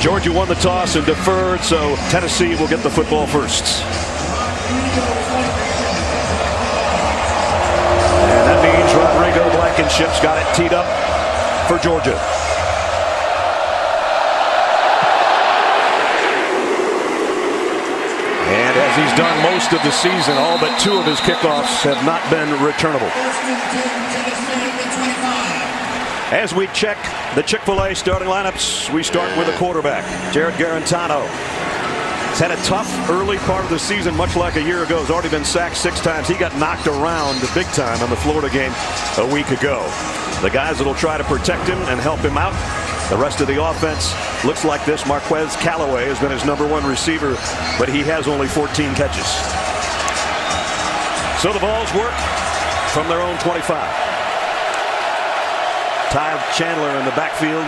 Georgia won the toss and deferred, so Tennessee will get the football first. And that means Rodrigo Blankenship's got it teed up for Georgia. And as he's done most of the season, all but 2 of his kickoffs have not been returnable. As we check the Chick-fil-A starting lineups, we start with the quarterback, Jarrett Guarantano. He's had a tough early part of the season, much like a year ago. He's already been sacked 6 times. He got knocked around big time in the Florida game a week ago. The guys that will try to protect him and help him out, the rest of the offense looks like this. Marquez Callaway has been his #1 receiver, but he has only 14 catches. So the Vols work from their own 25. Ty Chandler in the backfield.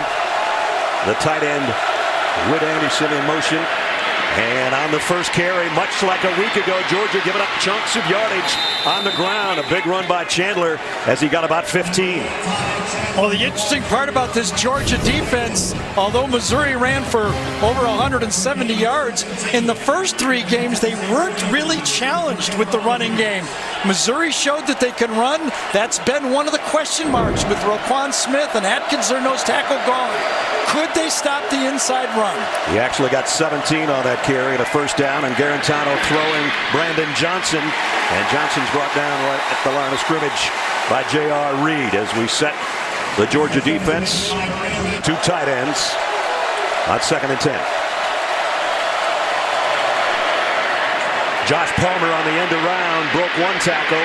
The tight end with Anderson in motion. And on the first carry, much like a week ago, Georgia giving up chunks of yardage on the ground. A big run by Chandler as he got about 15. Well, the interesting part about this Georgia defense, although Missouri ran for over 170 yards, in the first 3 games, they weren't really challenged with the running game. Missouri showed that they can run. That's been one of the question marks with Roquan Smith and Atkins, their nose tackle, gone. Could they stop the inside run? He actually got 17 on that carry and a first down, and Guarantano throwing Brandon Johnson. And Johnson's brought down right at the line of scrimmage by J.R. Reed as we set the Georgia defense. 2 tight ends on 2nd and 10. Josh Palmer on the end around broke 1 tackle,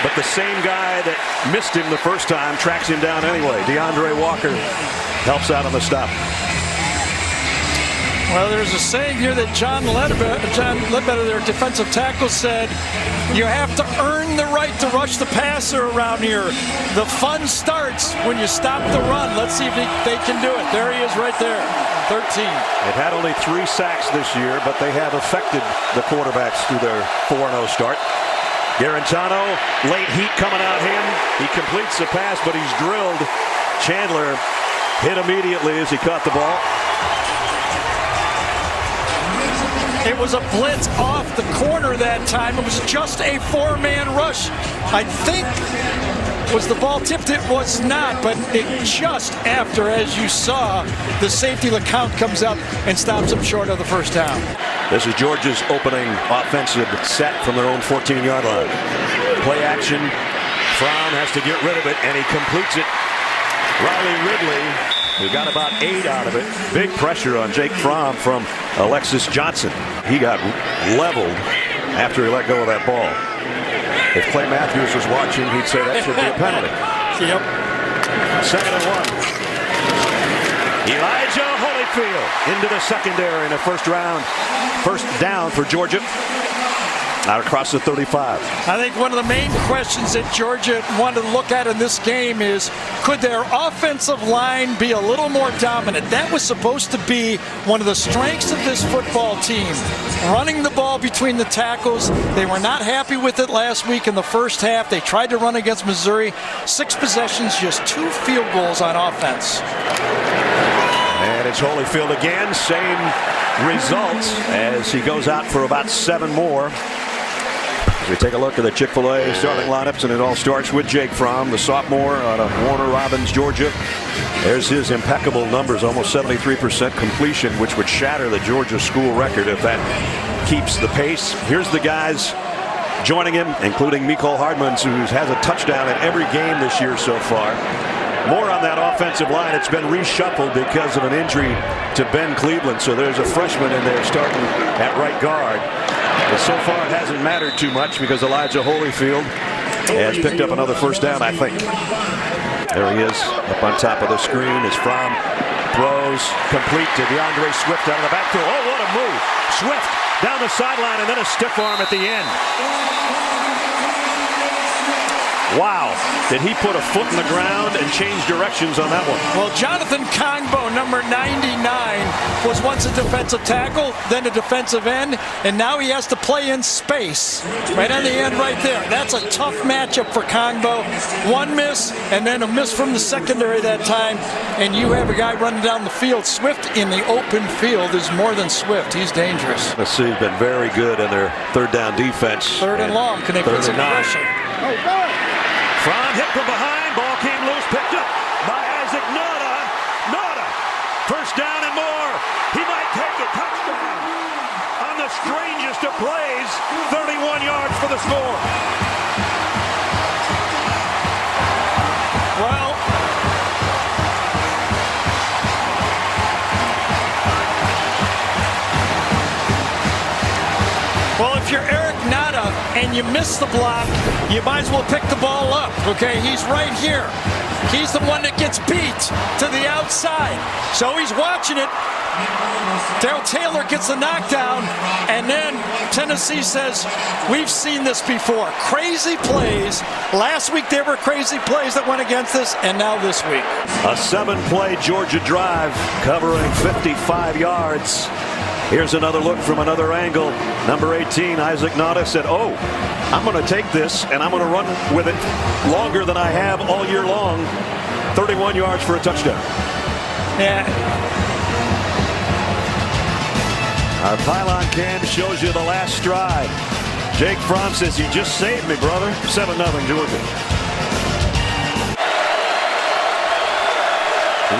but the same guy that missed him the first time tracks him down anyway. DeAndre Walker helps out on the stop. Well, there's a saying here that John Ledbetter, their defensive tackle, said, you have to earn the right to rush the passer around here. The fun starts when you stop the run. Let's see if they can do it. There he is right there, 13. They've had only 3 sacks this year, but they have affected the quarterbacks through their 4-0 start. Guarantano, late heat coming out him. He completes the pass, but he's drilled. Chandler hit immediately as he caught the ball. It was a blitz off the corner that time. It was just a 4-man rush. I think, was the ball tipped? It was not, but it just after, as you saw, the safety LeCount comes up and stops him short of the first down. This is Georgia's opening offensive set from their own 14-yard line. Play action. Fromm has to get rid of it, and he completes it. Riley Ridley, who got about 8 out of it. Big pressure on Jake Fromm from Alexis Johnson. He got leveled after he let go of that ball. If Clay Matthews was watching, he'd say that should be a penalty. Yep. 2nd and 1. Elijah Holyfield into the secondary in the first down for Georgia. Out across the 35. I think one of the main questions that Georgia wanted to look at in this game is, could their offensive line be a little more dominant? That was supposed to be one of the strengths of this football team. Running the ball between the tackles. They were not happy with it last week in the first half. They tried to run against Missouri. 6 possessions, just 2 field goals on offense. And it's Holyfield again. Same results as he goes out for about 7 more. As we take a look at the Chick-fil-A starting lineups, and it all starts with Jake Fromm, the sophomore out of Warner Robins, Georgia. There's his impeccable numbers, almost 73% completion, which would shatter the Georgia school record if that keeps the pace. Here's the guys joining him, including Mecole Hardman, who has a touchdown in every game this year so far. More on that offensive line. It's been reshuffled because of an injury to Ben Cleveland, so there's a freshman in there starting at right guard. But so far it hasn't mattered too much because Elijah Holyfield has picked up another first down, I think. There he is up on top of the screen as Fromm throws complete to DeAndre Swift out of the backfield. Oh, what a move. Swift down the sideline and then a stiff arm at the end. Wow, did he put a foot in the ground and change directions on that one? Well, Jonathan Kongbo, number 99, was once a defensive tackle, then a defensive end, and now he has to play in space. Right on the end right there. That's a tough matchup for Kongbo. One miss, and then a miss from the secondary that time, and you have a guy running down the field. Swift in the open field is more than Swift. He's dangerous. Tennessee's been very good in their third down defense. Third and long. Can they put some pressure? From hit from behind, ball came loose, picked up by Isaac Nauta. Nauta, first down and more. He might take it. Touchdown on the strangest of plays. 31 yards for the score. Well, if you're Eric Nauta and you miss the block, you might as well pick the ball up, okay? He's right here. He's the one that gets beat to the outside. So he's watching it. Darrell Taylor gets the knockdown, and then Tennessee says, we've seen this before. Crazy plays. Last week there were crazy plays that went against us, and now this week. A 7-play Georgia drive covering 55 yards. Here's another look from another angle. Number 18, Isaac Nauta said, oh, I'm going to take this and I'm going to run with it longer than I have all year long. 31 yards for a touchdown. Yeah. Our pylon cam shows you the last stride. Jake Fromm says, you just saved me, brother. 7-0 Georgia.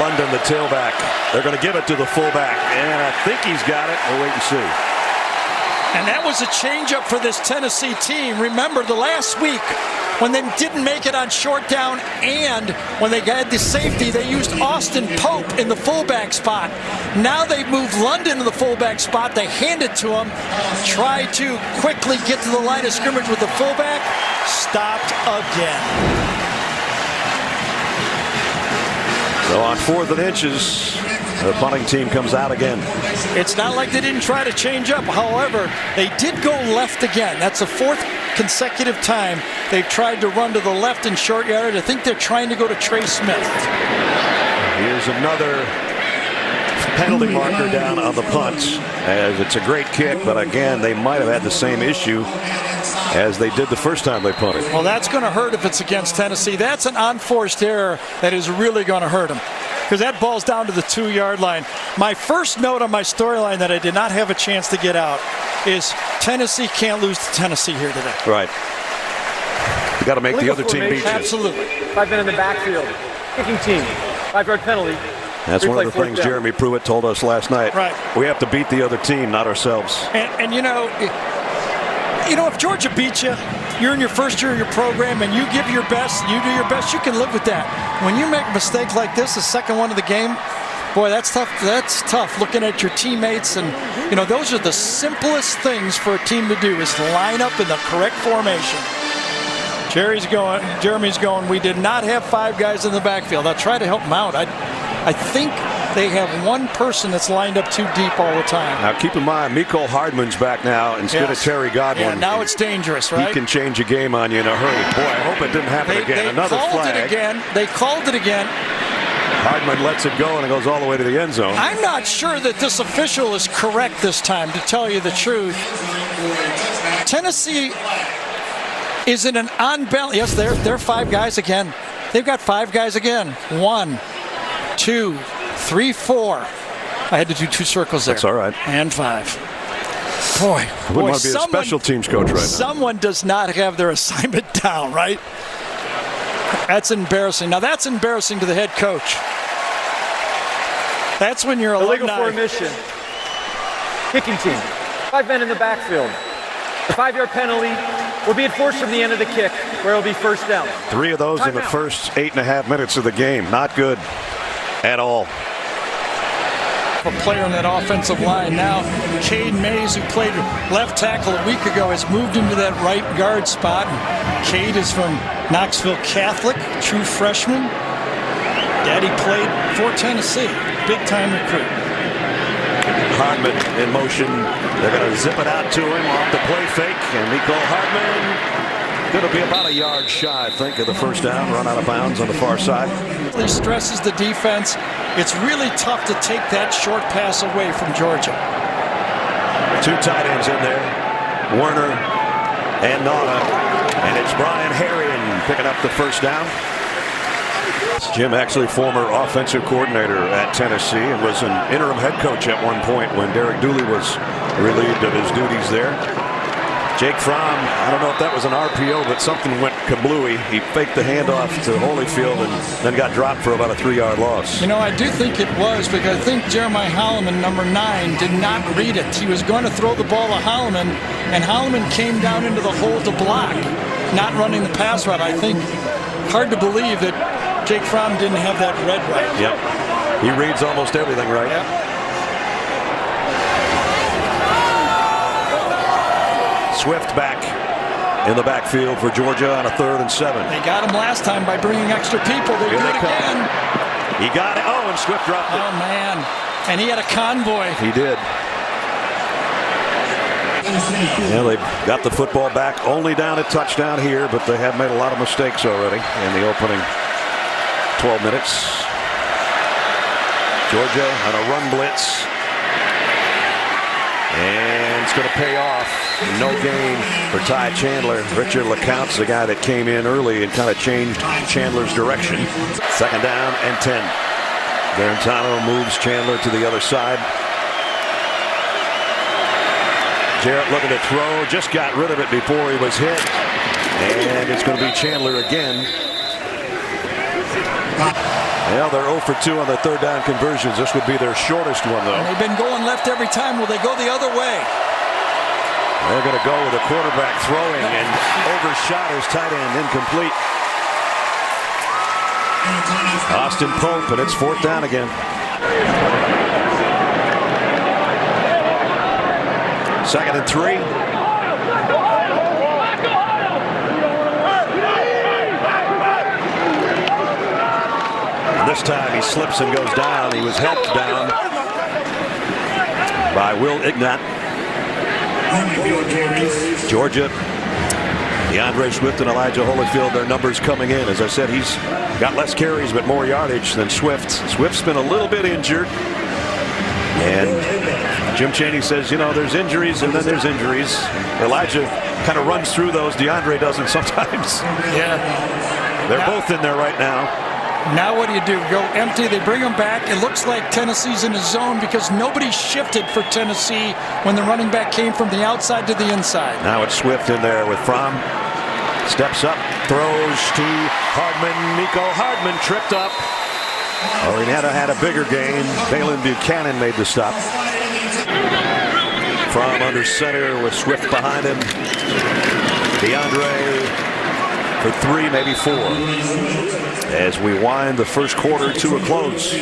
London, the tailback. They're going to give it to the fullback, and I think he's got it. We'll wait and see. And that was a changeup for this Tennessee team. Remember, the last week when they didn't make it on short down and when they had the safety, they used Austin Pope in the fullback spot. Now they moved London to the fullback spot. They hand it to him, try to quickly get to the line of scrimmage with the fullback. Stopped again. So on 4th and inches, the punting team comes out again. It's not like they didn't try to change up. However, they did go left again. That's the 4th consecutive time they've tried to run to the left in short yardage. I think they're trying to go to Trey Smith. Here's another penalty marker down on the punt, as it's a great kick, but again, they might have had the same issue as they did the first time they punted. Well, that's going to hurt if it's against Tennessee. That's an unforced error that is really going to hurt them, because that ball's down to the 2-yard line. My first note on my storyline that I did not have a chance to get out is Tennessee can't lose to Tennessee here today. Right. You got to make the other team beat you. Absolutely. 5 men in the backfield. Kicking team. 5-yard penalty. That's one of the things Jeremy Pruitt told us last night. Right. We have to beat the other team, not ourselves. And you know, if Georgia beats you, you're in your first year of your program and you give your best, you do your best, you can live with that. When you make mistakes like this, the second one of the game, boy, that's tough. That's tough looking at your teammates. And, those are the simplest things for a team to do, is to line up in the correct formation. Jeremy's going, we did not have 5 guys in the backfield. I'll try to help them out. I think they have one person that's lined up too deep all the time. Now, keep in mind, Mecole Hardman's back now instead of Terry Godwin. Yeah, now it's dangerous, right? He can change a game on you in a hurry. Boy, I hope it didn't happen again. Another flag. They called it again. Hardman lets it go, and it goes all the way to the end zone. I'm not sure that this official is correct this time, to tell you the truth. Tennessee is in an unbalanced. Yes, they're 5 guys again. They've got 5 guys again. 1, 2, 3, 4. I had to do 2 circles there. That's all right. And 5. Boy, I wouldn't want to be a special teams coach right now. Someone does not have their assignment down, right? That's embarrassing. Now that's embarrassing to the head coach. That's when you're illegal alumni. formation. Kicking team. 5 men in the backfield. The 5-yard penalty will be enforced from the end of the kick, where it'll be first down. 3 of those in the first 8.5 minutes of the game. Not good at all. A player on that offensive line now. Cade Mays, who played left tackle a week ago, has moved into that right guard spot. Cade is from Knoxville Catholic, true freshman. Daddy played for Tennessee, big time recruit. Hardman in motion. They're going to zip it out to him off the play fake, and Mecole Hardman Going to be about a yard shy, I think, of the first down. Run out of bounds on the far side. He stresses the defense. It's really tough to take that short pass away from Georgia. 2 tight ends in there, Werner and Nauta, and it's Brian Herrien picking up the first down. Jim Exley, former offensive coordinator at Tennessee, and was an interim head coach at one point when Derek Dooley was relieved of his duties there. Jake Fromm, I don't know if that was an RPO, but something went kablooey. He faked the handoff to Holyfield and then got dropped for about a 3-yard loss. You know, I do think it was, because I think Jeremiah Holloman, number 9, did not read it. He was going to throw the ball to Holloman, and Holloman came down into the hole to block, not running the pass route. I think hard to believe that Jake Fromm didn't have that read right. Yep. He reads almost everything right. Yep. Swift back in the backfield for Georgia on a 3rd and 7. They got him last time by bringing extra people. They do it again. He got it. Oh, and Swift dropped it. Oh, man. And he had a convoy. He did. Yeah, they got the football back only down a touchdown here, but they have made a lot of mistakes already in the opening 12 minutes. Georgia on a run blitz. And it's going to pay off. No gain for Ty Chandler. Richard LeCounte's the guy that came in early and kind of changed Chandler's direction. 2nd down and 10. Garantano moves Chandler to the other side. Jarrett looking to throw. Just got rid of it before he was hit. And it's going to be Chandler again. Well, they're 0 for 2 on the 3rd down conversions. This would be their shortest one, though. They've been going left every time. Will they go the other way? They're going to go with a quarterback throwing and overshot his tight end, incomplete. Austin Pope, and it's 4th down again. 2nd and 3. This time he slips and goes down. He was helped down by Will Ignat. Georgia, DeAndre Swift and Elijah Holyfield, their numbers coming in. As I said, he's got less carries but more yardage than Swift. Swift's been a little bit injured. And Jim Chaney says, you know, there's injuries and then there's injuries. Elijah kind of runs through those. DeAndre doesn't sometimes. Yeah. They're both in there right now. Now what do? Go empty. They bring them back. It looks like Tennessee's in a zone because nobody shifted for Tennessee when the running back came from the outside to the inside. Now it's Swift in there with Fromm. Steps up, throws to Hardman. Nico Hardman tripped up. Oh, he had a bigger gain. Balin Buchanan made the stop. Fromm under center with Swift behind him. DeAndre for 3, maybe 4. As we wind the first quarter to a close.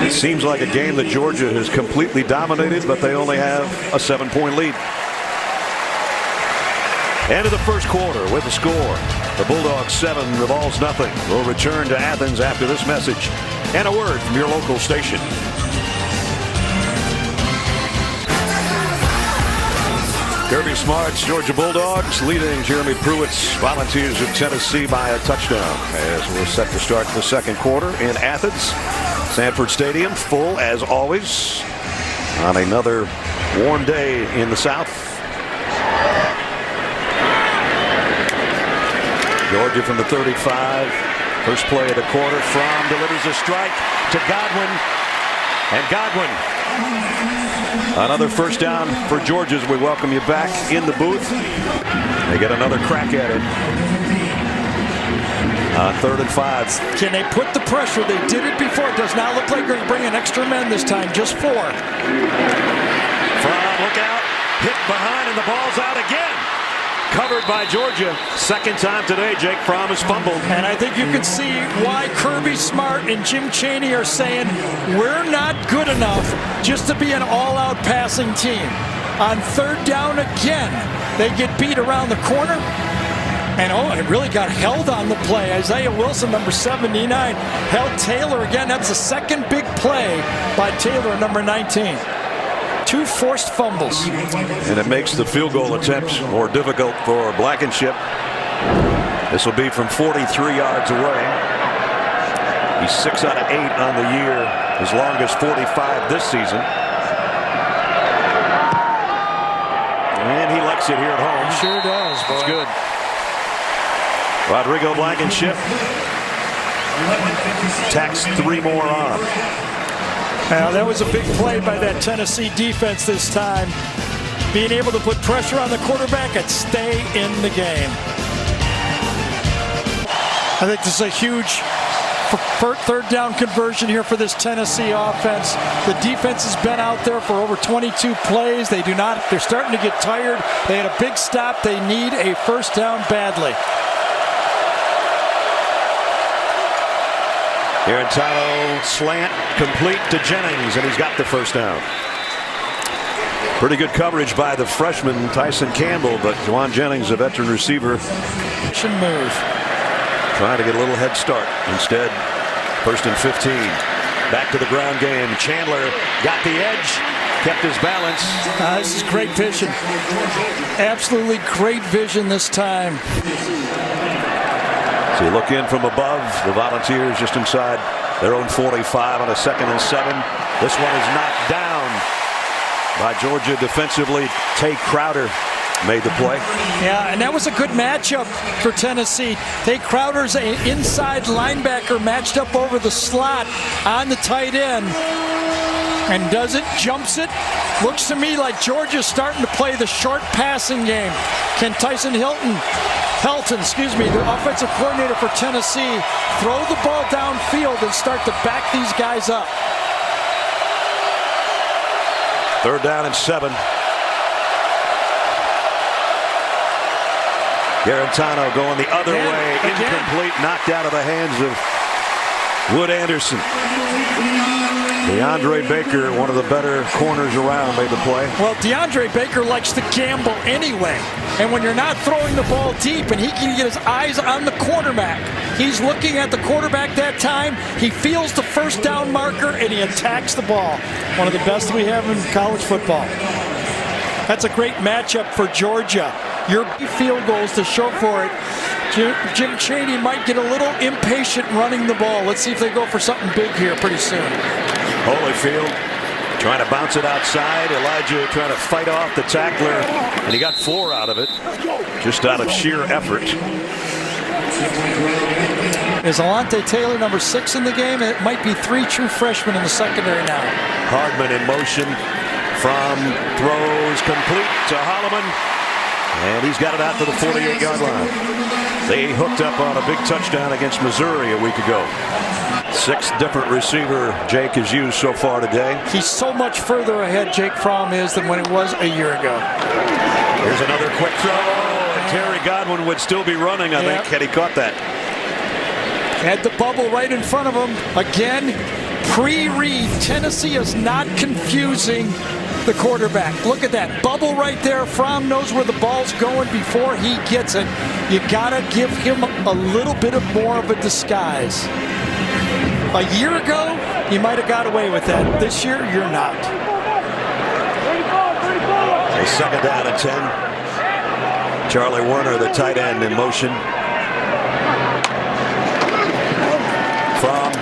It seems like a game that Georgia has completely dominated, but they only have a 7-point lead. End of the first quarter with the score. The Bulldogs 7, the Vols nothing. We'll return to Athens after this message and a word from your local station. Kirby Smart's Georgia Bulldogs leading Jeremy Pruitt's Volunteers of Tennessee by a touchdown as we're set to start the second quarter in Athens. Sanford Stadium full as always on another warm day in the South. Georgia from the 35. First play of the quarter. Fromm delivers a strike to Godwin. And Godwin. Another first down for Georgia as we welcome you back in the booth. They get another crack at it. On 3rd and 5. Can they put the pressure? They did it before. It does not look like they're bringing extra men this time. Just 4. Fromm, look out. Hit behind and the ball's out again. Covered by Georgia. Second time today, Jake Fromm has fumbled. And I think you can see why Kirby Smart and Jim Chaney are saying we're not good enough just to be an all-out passing team. On 3rd down again, they get beat around the corner. And it really got held on the play. Isaiah Wilson, number 79, held Taylor again. That's the second big play by Taylor, number 19. 2 forced fumbles. And it makes the field goal attempts more difficult for Blankenship. This will be from 43 yards away. He's 6 out of 8 on the year, his longest 45 this season. And he likes it here at home. He sure does. That's good. Rodrigo Blankenship tacks 3 more on. Now, that was a big play by that Tennessee defense this time. Being able to put pressure on the quarterback and stay in the game. I think this is a huge third down conversion here for this Tennessee offense. The defense has been out there for over 22 plays. They're starting to get tired. They had a big stop. They need a first down badly. Garantano slant complete to Jennings, and he's got the first down. Pretty good coverage by the freshman Tyson Campbell, but Juwan Jennings, a veteran receiver, Move. trying to get a little head start. Instead, 1st and 15. Back to the ground game. Chandler got the edge, kept his balance. This is great vision. Absolutely great vision this time. So you look in from above. The Volunteers just inside their own 45 on a 2nd and 7. This one is knocked down by Georgia defensively. Tay Crowder made the play. Yeah, and that was a good matchup for Tennessee. Tay Crowder's an inside linebacker matched up over the slot on the tight end. And does it, jumps it. Looks to me like Georgia's starting to play the short passing game. Can Tyson Helton, the offensive coordinator for Tennessee, throw the ball downfield and start to back these guys up? 3rd down and 7. Garantano going the other way. Incomplete. Knocked out of the hands of Wood Anderson. DeAndre Baker, one of the better corners around, made the play. Well, DeAndre Baker likes to gamble anyway. And when you're not throwing the ball deep and he can get his eyes on the quarterback, he's looking at the quarterback that time. He feels the first down marker and he attacks the ball. One of the best we have in college football. That's a great matchup for Georgia. Your field goals to show for it. Jim Chaney might get a little impatient running the ball. Let's see if they go for something big here pretty soon. Holyfield trying to bounce it outside. Elijah trying to fight off the tackler, and he got 4 out of it, just out of sheer effort. Is Alontae Taylor number 6 in the game? It might be 3 true freshmen in the secondary now. Hardman in motion from throws complete to Holloman, and he's got it out to the 48-yard line. They hooked up on a big touchdown against Missouri a week ago. 6 different receiver Jake has used so far today. He's so much further ahead, Jake Fromm is, than when it was a year ago. Here's another quick throw, and Terry Godwin would still be running, I think, had he caught that. Had the bubble right in front of him. Again, pre-read. Tennessee is not confusing the quarterback. Look at that bubble right there. Fromm knows where the ball's going before he gets it. You gotta give him a little bit more of a disguise. A year ago, you might have got away with that. This year, you're not. A 2nd down and 10. Charlie Werner, the tight end, in motion. From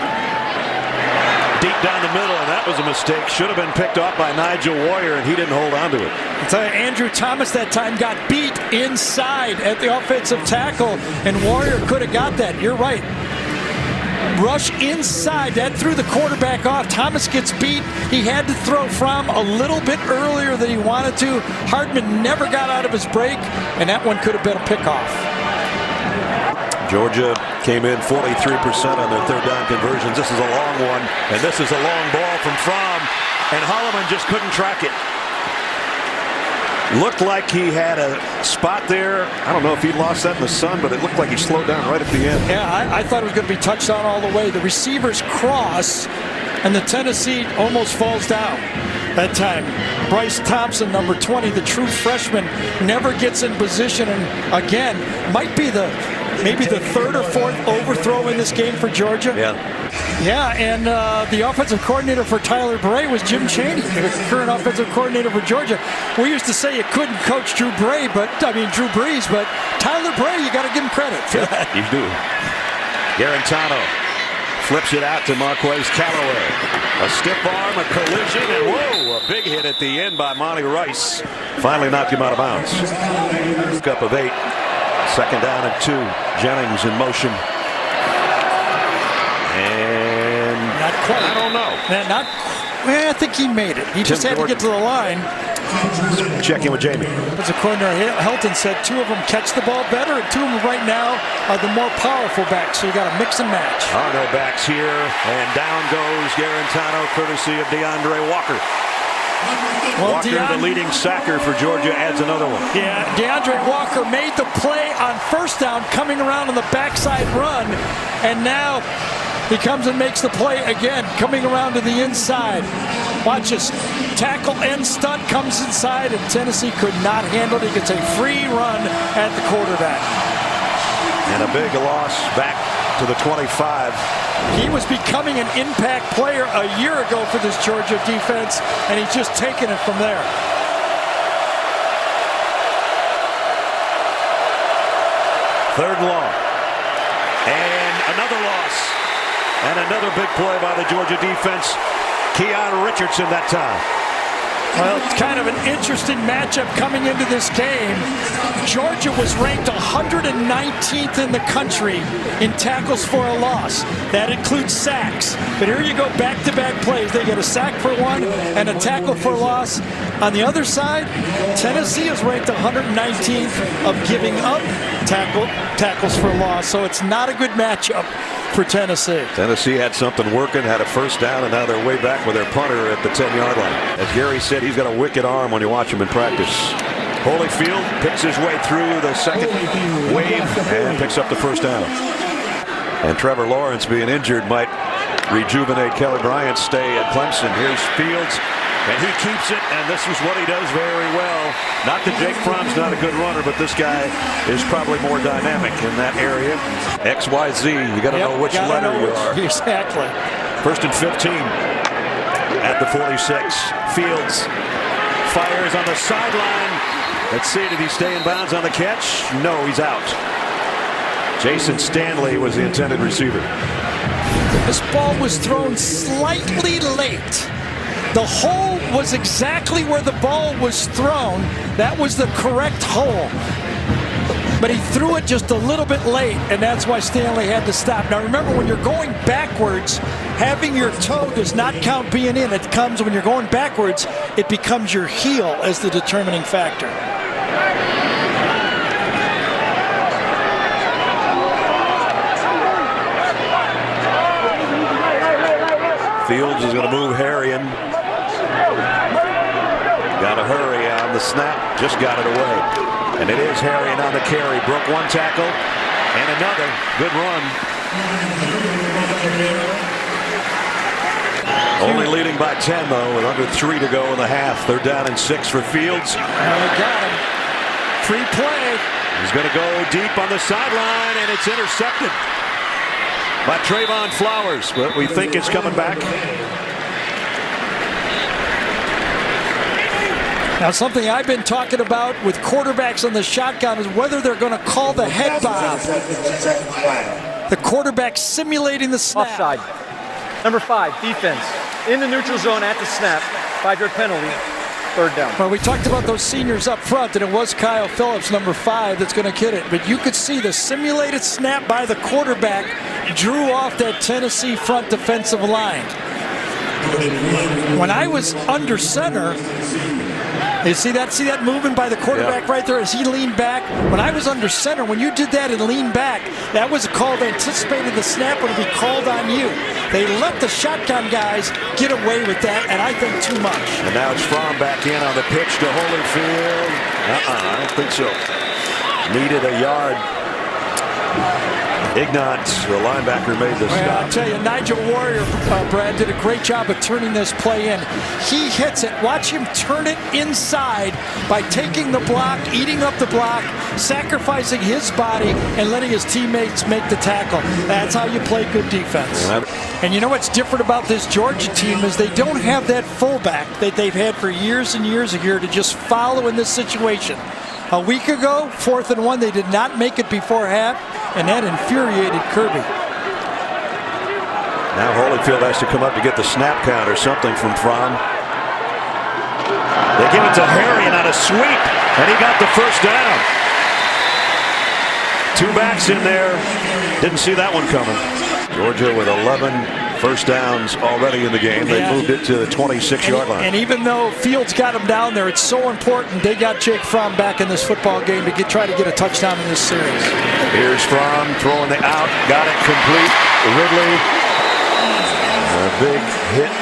deep down the middle, and that was a mistake. Should have been picked off by Nigel Warrior, and he didn't hold on to it. I'll tell you, Andrew Thomas that time got beat inside at the offensive tackle, and Warrior could have got that. You're right. Rush inside, that threw the quarterback off. Thomas gets beat. He had to throw Fromm a little bit earlier than he wanted to. Hardman never got out of his break, and that one could have been a pickoff. Georgia came in 43% on their 3rd down conversions. This is a long one, and this is a long ball from Fromm, and Holloman just couldn't track it. Looked like he had a spot there. I don't know if he lost that in the sun, but it looked like he slowed down right at the end. Yeah, I thought it was going to be touchdown all the way. The receivers cross, and the Tennessee almost falls down that time. Bryce Thompson, number 20, the true freshman, never gets in position, and again, might be the maybe the third or fourth overthrow in this game for Georgia. Yeah, and the offensive coordinator for Tyler Bray was Jim Chaney, the current offensive coordinator for Georgia. We used to say you couldn't coach Drew Brees, but Tyler Bray, you got to give him credit for that. You do. Garantano flips it out to Marquez Callaway. A stiff arm, a collision, and whoa, a big hit at the end by Monty Rice. Finally knocked him out of bounds. Up of 8. Second down and 2. Jennings in motion. And Not quite. I don't know. I think he made it. He just had to get to the line. Check in with Jamie. As a coordinator, Helton said 2 of them catch the ball better, and 2 of them right now are the more powerful backs. So you got to mix and match. No backs here, and down goes Garantano, courtesy of DeAndre Walker. Well, Walker, the leading sacker for Georgia, adds another one. Yeah, DeAndre Walker made the play on first down, coming around on the backside run, and now he comes and makes the play again, coming around to the inside. Watch this. Tackle and stunt comes inside, and Tennessee could not handle it. He gets a free run at the quarterback. And a big loss back to the 25. He was becoming an impact player a year ago for this Georgia defense, and he's just taken it from there. Third and long. And another loss. And another big play by the Georgia defense. Keon Richardson that time. Well, it's kind of an interesting matchup coming into this game. Georgia was ranked 119th in the country in tackles for a loss. That includes sacks. But here you go, back-to-back plays. They get a sack for one and a tackle for a loss. On the other side, Tennessee is ranked 119th of giving up tackles for a loss. So it's not a good matchup for Tennessee. Tennessee had something working, had a first down, and now they're way back with their punter at the 10-yard line. As Gary said, he's got a wicked arm when you watch him in practice. Holyfield picks his way through the second wave and picks up the first down. And Trevor Lawrence, being injured, might rejuvenate Kelly Bryant's stay at Clemson. Here's Fields, and he keeps it, and this is what he does very well. Not that Jake Fromm's not a good runner, but this guy is probably more dynamic in that area. XYZ, you got to know which letter you are. Exactly. First and 15 at the 46. Fields fires on the sideline. Let's see, did he stay in bounds on the catch? No, he's out. Jason Stanley was the intended receiver. This ball was thrown slightly late. The hole was exactly where the ball was thrown. That was the correct hole. But he threw it just a little bit late, and that's why Stanley had to stop. Now remember, when you're going backwards, having your toe does not count being in. It comes when you're going backwards, it becomes your heel as the determining factor. Fields is going to move Harrion. Got to hurry on the snap. Just got it away. And it is Harrion on the carry. Broke one tackle and another. Good run. Only leading by 10, though, with under 3 to go in the half. They're down in 6 for Fields. Got him. Free play. He's going to go deep on the sideline, and it's intercepted by Trayvon Flowers, but we think it's coming back. Now, something I've been talking about with quarterbacks on the shotgun is whether they're going to call the head bob. The quarterback simulating the snap. Offside. Number 5, defense. In the neutral zone at the snap. 5-yard penalty. Third down. Well, we talked about those seniors up front, and it was Kyle Phillips, number 5, that's going to get it. But you could see the simulated snap by the quarterback drew off that Tennessee front defensive line. When I was under center, you see that movement by the quarterback right there as he leaned back? When I was under center, when you did that and leaned back, that was a call that anticipated the snap would be called on you. They let the shotgun guys get away with that, and I think too much. And now it's Fromm back in on the pitch to Holyfield. I don't think so. Needed a yard. Ignat, the linebacker, made the Well, I'll stop. tell you, Nigel Warrior, Brad, did a great job of turning this play in. He hits it. Watch him turn it inside by taking the block, eating up the block, sacrificing his body, and letting his teammates make the tackle. That's how you play good defense. And you know what's different about this Georgia team is they don't have that fullback that they've had for years and years here to just follow in this situation. A week ago, 4th and 1, they did not make it before half, and that infuriated Kirby. Now Holyfield has to come up to get the snap count or something from Fromm. They give it to Harry and on a sweep, and he got the first down. 2 backs in there. Didn't see that one coming. Georgia with 11 first downs already in the game. They moved it to the 26-yard line. And even though Fields got him down there, it's so important they got Jake Fromm back in this football game to try to get a touchdown in this series. Here's Fromm throwing the out. Got it complete. Ridley. A big hit.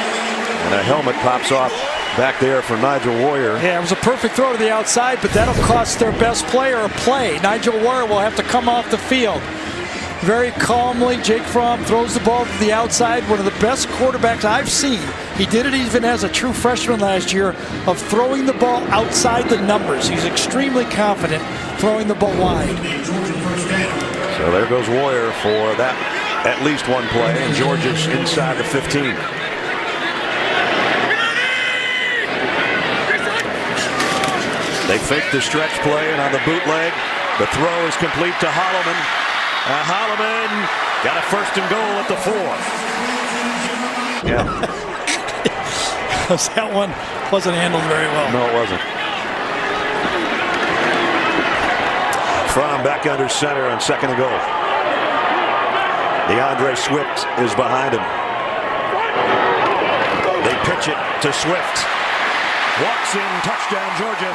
And a helmet pops off back there for Nigel Warrior. Yeah, it was a perfect throw to the outside, but that'll cost their best player a play. Nigel Warrior will have to come off the field. Very calmly, Jake Fromm throws the ball to the outside. One of the best quarterbacks I've seen. He did it even as a true freshman last year of throwing the ball outside the numbers. He's extremely confident throwing the ball wide. So there goes Warrior for that at least one play, and Georgia's inside the 15. They fake the stretch play, and on the bootleg, the throw is complete to Holloman. Holloman got a 1st and goal at the 4. Yeah. That one wasn't handled very well. No, it wasn't. Fromm back under center on 2nd and goal. DeAndre Swift is behind him. They pitch it to Swift. Walks in, touchdown Georgia.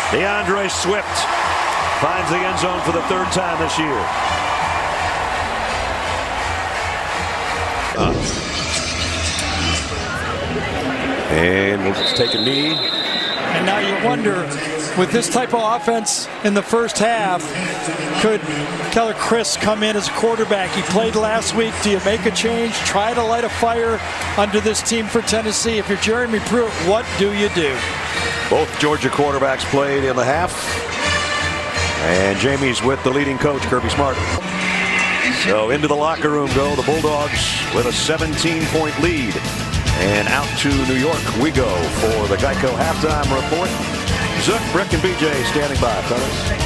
DeAndre Swift finds the end zone for the 3rd time this year. And we'll just take a knee. And now you wonder, with this type of offense in the first half, could Keller Chris come in as a quarterback? He played last week. Do you make a change? Try to light a fire under this team for Tennessee. If you're Jeremy Pruitt, what do you do? Both Georgia quarterbacks played in the half. And Jamie's with the leading coach, Kirby Smart. So into the locker room go the Bulldogs with a 17-point lead. And out to New York we go for the Geico halftime report. Zook, Brick, and BJ standing by, fellas.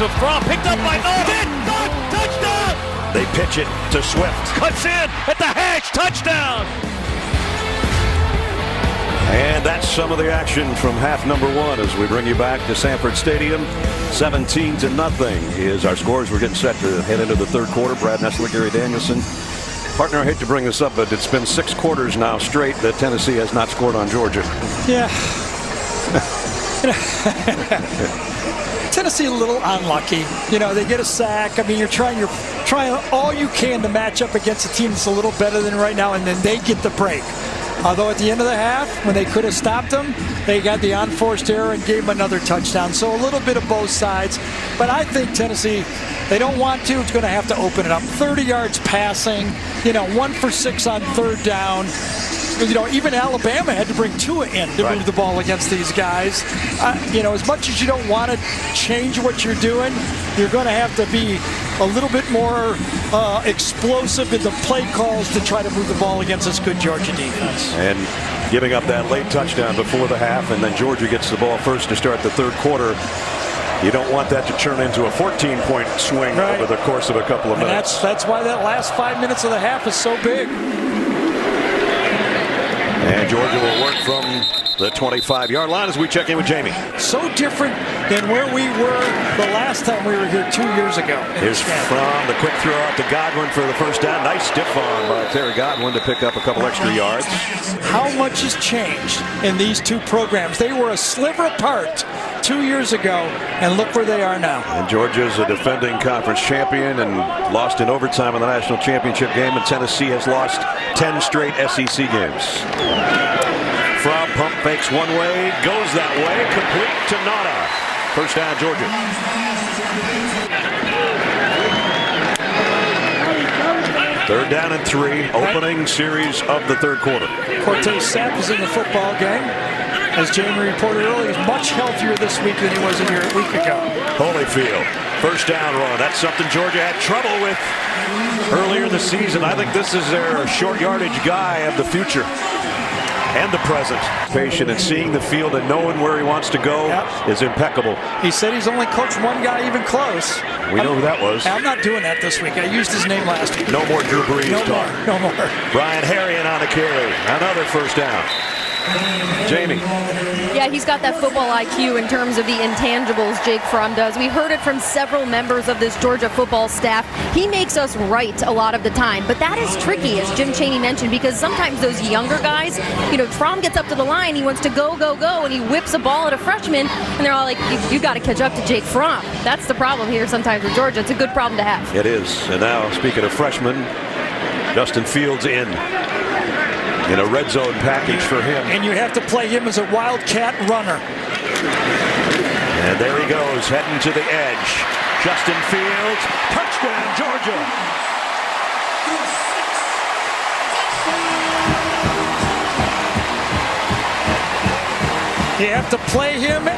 Of Fromm picked up by touchdown! They pitch it to Swift. Cuts in at the hash, touchdown! And that's some of the action from half number 1 as we bring you back to Sanford Stadium. 17-0 is our scores. We're getting set to head into the 3rd quarter. Brad Nessler, Gary Danielson. Partner, I hate to bring this up, but it's been 6 quarters now straight that Tennessee has not scored on Georgia. Yeah. Tennessee a little unlucky. You know, they get a sack. I mean, you're trying all you can to match up against a team that's a little better than right now, and then they get the break. Although at the end of the half, when they could have stopped them, they got the unforced error and gave them another touchdown. So a little bit of both sides. But I think Tennessee, they don't want to. It's going to have to open it up. 30 yards passing, 1 for 6 on 3rd down. Even Alabama had to bring Tua in to move the ball against these guys. As much as you don't want to change what you're doing, you're going to have to be a little bit more explosive in the play calls to try to move the ball against this good Georgia defense. And giving up that late touchdown before the half, and then Georgia gets the ball first to start the 3rd quarter. You don't want that to turn into a 14-point swing over the course of a couple of minutes. That's why that last 5 minutes of the half is so big. And Georgia will work from the 25-yard line as we check in with Jamie. So different than where we were the last time we were here 2 years ago. Here's Fromm, the quick throw out to Godwin for the first down. Nice stiff arm by Terry Godwin to pick up a couple extra yards. How much has changed in these two programs? They were a sliver apart 2 years ago, and look where they are now. And Georgia's a defending conference champion and lost in overtime in the national championship game, and Tennessee has lost 10 straight SEC games. Fromm pump fakes one way, goes that way, complete to Nada. First down, Georgia. Third down and 3, opening series of the third quarter. Cortez Sapp is in the football game. As Jamie reported earlier, he's much healthier this week than he was a week ago. Holyfield, first down run. That's something Georgia had trouble with earlier in the season. I think this is their short yardage guy of the future and the present. Patient and seeing the field and knowing where he wants to go is impeccable. He said he's only coached one guy even close. We know who that was. I'm not doing that this week. I used his name last week. No more Drew Brees talk. No more. Brian Harrion on the carry. Another first down. Jamie. Yeah, he's got that football IQ in terms of the intangibles, Jake Fromm does. We heard it from several members of this Georgia football staff. He makes us right a lot of the time, but that is tricky, as Jim Chaney mentioned, because sometimes those younger guys, Fromm gets up to the line, he wants to go, and he whips a ball at a freshman, and they're all like, you got to catch up to Jake Fromm. That's the problem here sometimes with Georgia. It's a good problem to have. It is. And now, speaking of freshmen, Justin Fields in a red zone package for him. And you have to play him as a wildcat runner. And there he goes, heading to the edge. Justin Fields, touchdown, Georgia. You have to play him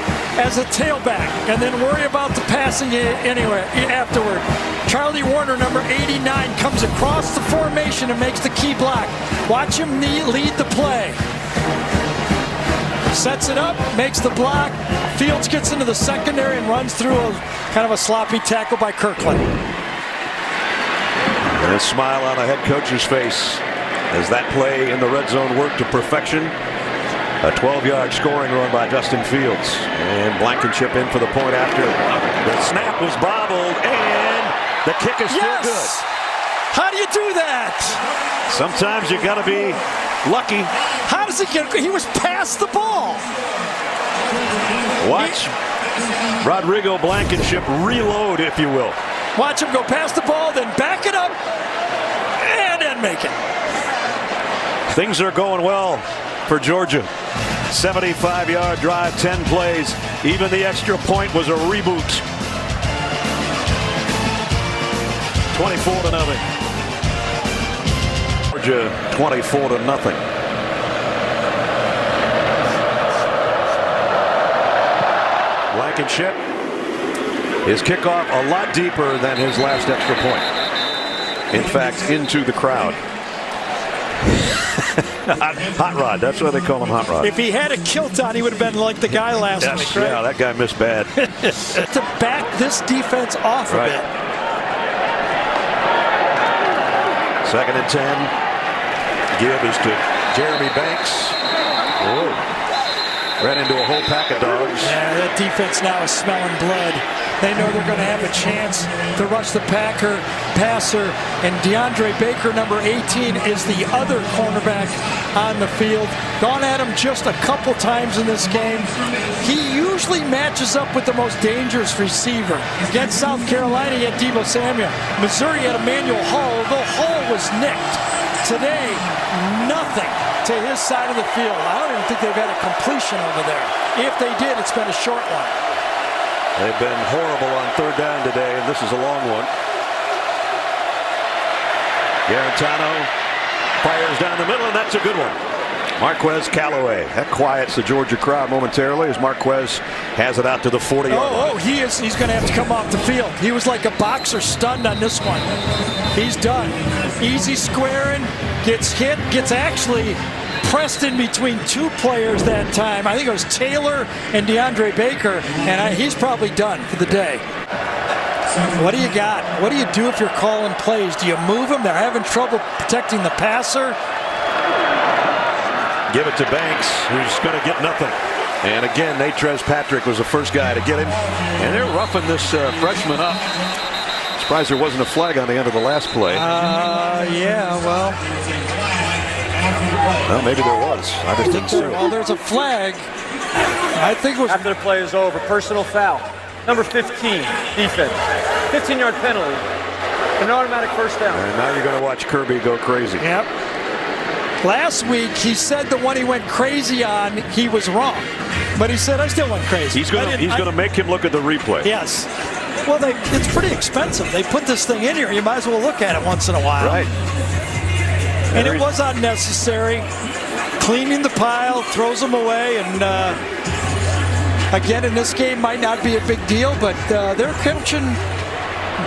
as a tailback and then worry about the passing anyway afterward. Charlie Warner, number 89, comes across the formation and makes the key block. Watch him lead the play. Sets it up, makes the block. Fields gets into the secondary and runs through a kind of a sloppy tackle by Kirkland. And a smile on a head coach's face as that play in the red zone worked to perfection. A 12-yard scoring run by Justin Fields. And Blankenship in for the point after the snap was bobbled, and the kick is still good. How do you do that? Sometimes you got to be lucky. How does he get? He was past the ball. Watch Rodrigo Blankenship reload, if you will. Watch him go past the ball, then back it up, and then make it. Things are going well for Georgia. 75-yard drive, 10 plays. Even the extra point was a reboot. 24-0. Georgia 24-0. Blankenship, his kickoff a lot deeper than his last extra point. In fact, into the crowd. Hot Rod, that's why they call him Hot Rod. If he had a kilt on, he would have been like the guy last week, right? Yeah, that guy missed bad. To back this defense off a bit. Second and 10. Give is to Jeremy Banks. Whoa. Ran into a whole pack of dogs. Yeah, that defense now is smelling blood. They know they're going to have a chance to rush the passer, and DeAndre Baker, number 18, is the other cornerback on the field. Gone at him just a couple times in this game. He usually matches up with the most dangerous receiver. Against South Carolina, he had Deebo Samuel. Missouri had Emmanuel Hall, although Hall was nicked. Today, nothing to his side of the field. I don't even think they've had a completion over there. If they did, it's been a short one. They've been horrible on third down today, and this is a long one. Garantano fires down the middle, and that's a good one. Marquez Callaway. That quiets the Georgia crowd momentarily as Marquez has it out to the 40-yard line. He's going to have to come off the field. He was like a boxer stunned on this one. He's done. Easy squaring, gets hit, gets actually pressed in between two players that time. I think it was Taylor and DeAndre Baker, and he's probably done for the day. What do you got? What do you do if you're calling plays? Do you move them? They're having trouble protecting the passer. Give it to Banks, who's going to get nothing. And again, Natrez Patrick was the first guy to get him. And they're roughing this freshman up. Surprised there wasn't a flag on the end of the last play. Yeah, well, Well, maybe there was. I just didn't see it. Well, there's a flag. I think it was. After the play is over, personal foul. Number 15, defense. 15-yard penalty. An automatic first down. And now you're going to watch Kirby go crazy. Yep. Last week, he said the one he went crazy on, he was wrong. But he said, I still went crazy. He's going to make him look at the replay. Yes. Well, it's pretty expensive. They put this thing in here. You might as well look at it once in a while. Right. And it was unnecessary. Cleaning the pile, throws them away, and again, in this game, might not be a big deal, but they're coaching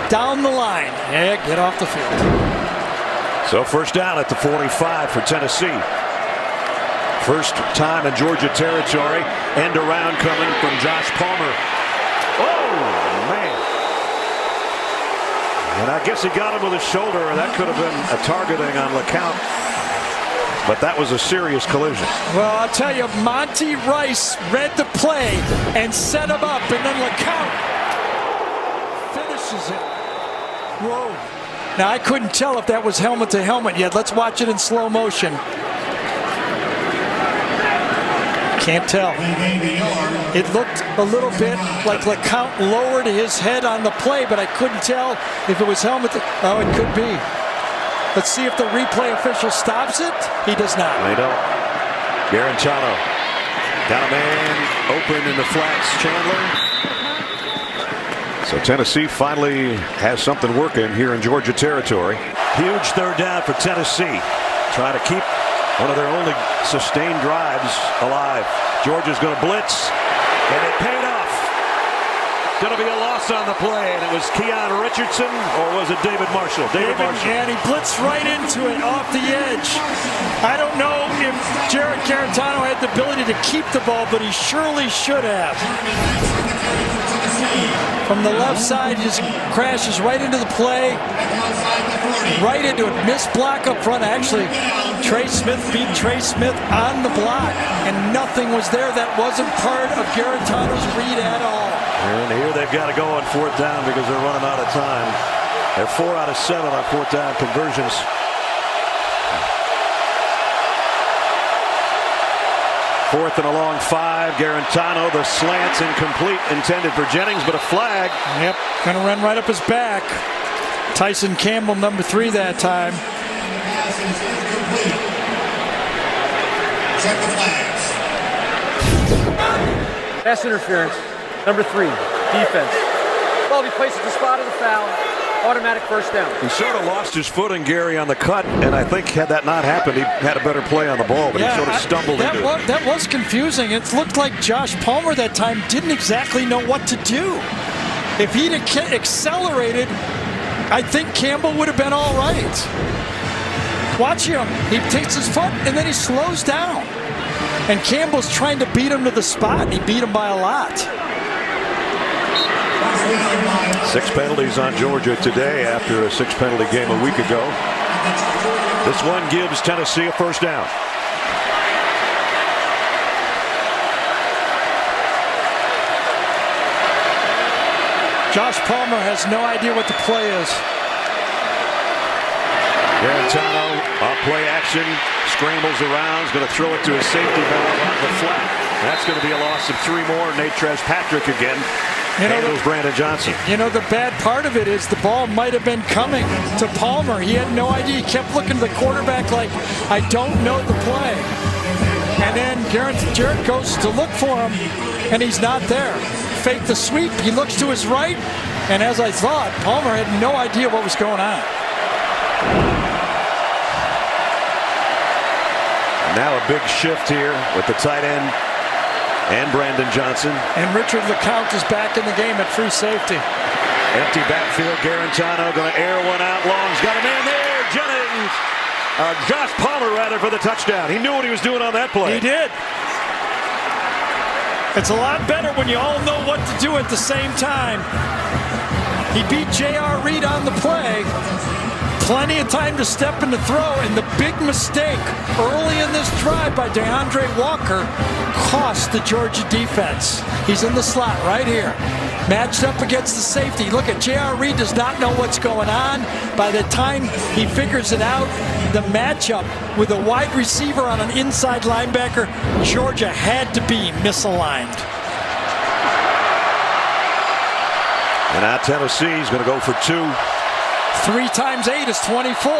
down the line. Yeah, get off the field. So first down at the 45 for Tennessee. First time in Georgia territory. End around coming from Josh Palmer. Oh, man. And I guess he got him with his shoulder, or that could have been a targeting on LeCount. But that was a serious collision. Well, I'll tell you, Monty Rice read the play and set him up, and then LeCount finishes it. Whoa. Now, I couldn't tell if that was helmet to helmet yet. Let's watch it in slow motion. Can't tell. It looked a little bit like LeCount lowered his head on the play, but I couldn't tell if it was helmet to... Oh, it could be. Let's see if the replay official stops it. He does not. They don't. Garantano got a man open in the flats. Chandler. So Tennessee finally has something working here in Georgia territory. Huge third down for Tennessee. Trying to keep one of their only sustained drives alive. Georgia's going to blitz, and it paid off. Going to be a loss on the play, and it was Keon Richardson, or was it David Marshall? David Marshall. And he blitzed right into it off the edge. I don't know if Jarrett Garantano had the ability to keep the ball, but he surely should have. From the left side, just crashes right into the play. Right into it. Missed block up front. Actually, Trey Smith beat Trey Smith on the block, and nothing was there that wasn't part of Garantano's read at all. And here they've got to go on fourth down because they're running out of time. They're 4 out of 7 on fourth down conversions. Fourth and a long 5. Garantano, the slant's incomplete, intended for Jennings, but a flag. Yep, going to run right up his back. Tyson Campbell, number 3 that time. Pass interference. Number 3, defense. Ball be placed at the spot of the foul. Automatic first down. He sort of lost his footing, Gary, on the cut, and I think had that not happened, he had a better play on the ball, but he sort of stumbled into it. That was confusing. It looked like Josh Palmer that time didn't exactly know what to do. If he'd accelerated, I think Campbell would have been all right. Watch him. He takes his foot, and then he slows down. And Campbell's trying to beat him to the spot, and he beat him by a lot. 6 penalties on Georgia today after a 6-penalty game a week ago. This one gives Tennessee a first down. Josh Palmer has no idea what the play is. Garantano, off play action, scrambles around, is going to throw it to his safety valve on the flat. That's going to be a loss of 3 more. Natrez Patrick again. Handles Brandon Johnson. You know, the bad part of it is the ball might have been coming to Palmer. He had no idea. He kept looking to the quarterback like, I don't know the play. And then Jarrett goes to look for him, and he's not there. Fake the sweep. He looks to his right, and as I thought, Palmer had no idea what was going on. Now a big shift here with the tight end and Brandon Johnson. And Richard LeCount is back in the game at free safety. Empty backfield. Garantano going to air one out long. He's got a man there. Jennings. Josh Palmer, rather, for the touchdown. He knew what he was doing on that play. He did. It's a lot better when you all know what to do at the same time. He beat J.R. Reed on the play. plenty of time to step in the throw, and the big mistake early in this drive by DeAndre Walker cost the Georgia defense. He's in the slot right here, matched up against the safety. Look at J.R. Reed does not know what's going on. By the time he figures it out, the matchup with a wide receiver on an inside linebacker, Georgia had to be misaligned. And now Tennessee's going to go for 2. 3 times 8 is 24.